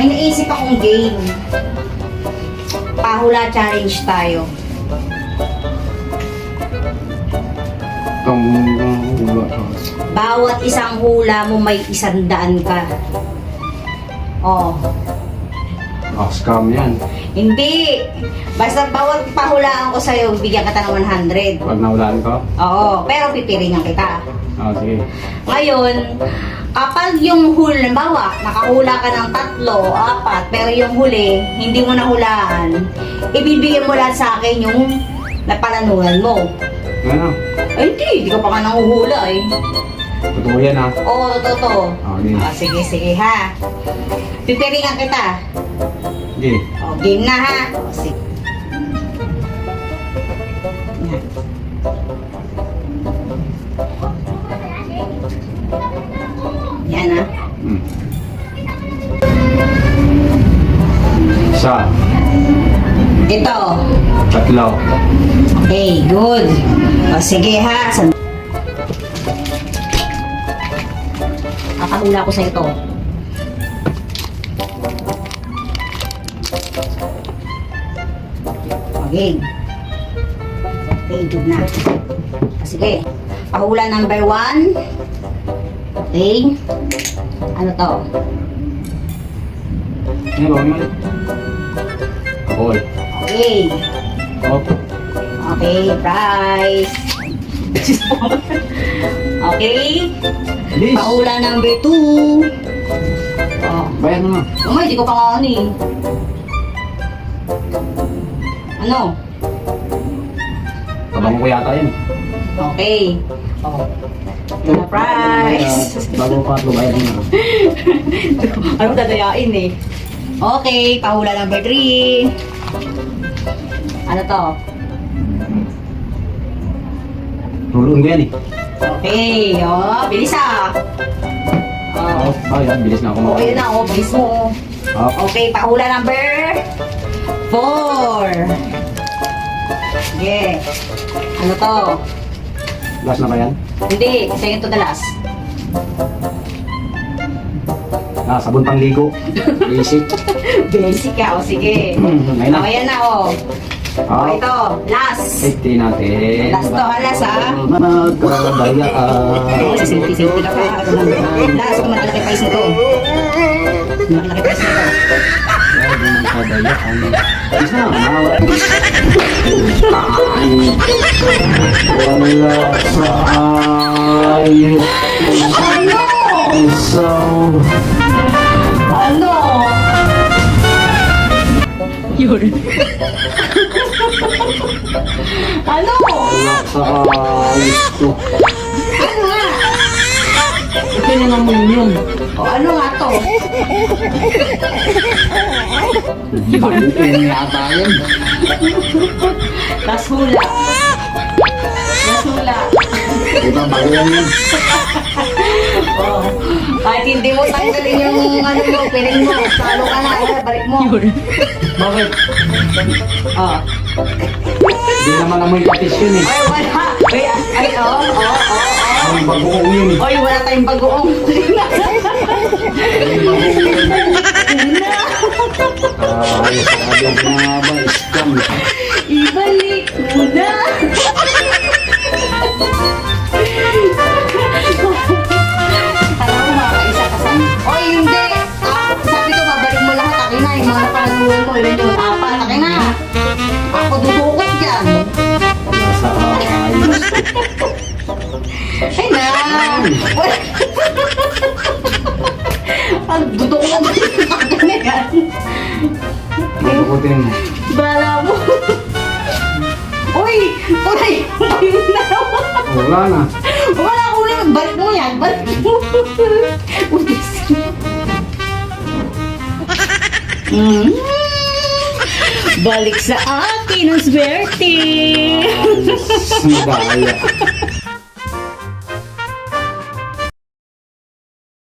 May naisip akong game. Pahula challenge tayo. Hula. Bawat isang hula mo may 100 ka. Oh. Scam yan. Hindi. Basta bawat pahulaan ko sa'yo, bigyan kita ng 100. Pag nahulaan ko? Oo, pero pipiringan kita. Sige. Ngayon, kapag yung huli, bawa, nakahula ka ng 3, 4, pero yung huli, hindi mo nahulaan, ibibigyan mo lang sa akin yung napalanuhan mo. Ano? Ay, hindi ka pa nga nanguhula eh. Totoo yan ha? Oo, totoo. Okay. Sige, sige ha. Pipiringan kita. Sige. Game na ha. Sige. Yan ha. Isa. Ito. 3. Okay, good. Sige ha. Kakahula ko sa ito. Okay. Okay, good na. Sige. Pahula number 1. Okay. Ano to? Ano ba yun? Kapol. Okay. Hop. Okay, price. Okay. Bilis. Pahula number 2. Oh. Bayan mo na. Hindi ko pa nga ano eh. Ano? Kabango ko yata yan. Okay. Oh. Ito na price. Bago pa bayan mo na. Ano dadayain eh? Okay, pahula number 3. Ano to? Rulong ko yan eh. Okay, bilis ah. Yan. Bilis na ako. Okay na, bilis mo. Hop. Okay, pahula number 4. Sige. Ano to? Last na ba yan? Hindi, second to the last. Sabon pang ligo. Basic. Basic ka, sige. Ngayon na. Ayan na, ito, last. Safety natin. Last to, last ha. Nagkadayaan. Simple ka pa. Last, malaki price nito. Malaki price nito. Nagkadayaan. Isa, wala sa ayos. Ano? Isang Ano? Yun. Ano? wala sa ayos ko. Ano nga? Ito na naman yun. Ano nga to? Bagutin yata yan. Last hula. Last hula. Ito, bago yan yan. Oh. Kahit hindi mo tanggalin yung ano mo, piling mo, talo ka na, balik mo. Bakit? Oh. Hindi naman amoy patis yun eh. Ay, wala. Ay, Ang bagoong yun eh. Oy, wala tayong bagoong. Ayos sa kabig na ba? Scam. Ibalik mo na. Alam mo, makakaisa ka sa... Oy, hindi. Sabi ko, babalik mo lahat. Akin na, yung mga napanaluhan mo. Yun yung apat. Akin na. Ako dudukot dyan. Nasa ayos. Ay na. Ang dudukot mo. Akin na yan. Bagutin mo. Bala mo. Uy! Uy! Wala na. Wala ko na. Balik mo yan. Balik mo. Ulis. Balik sa akin ang swerte. Ayos. Madaya.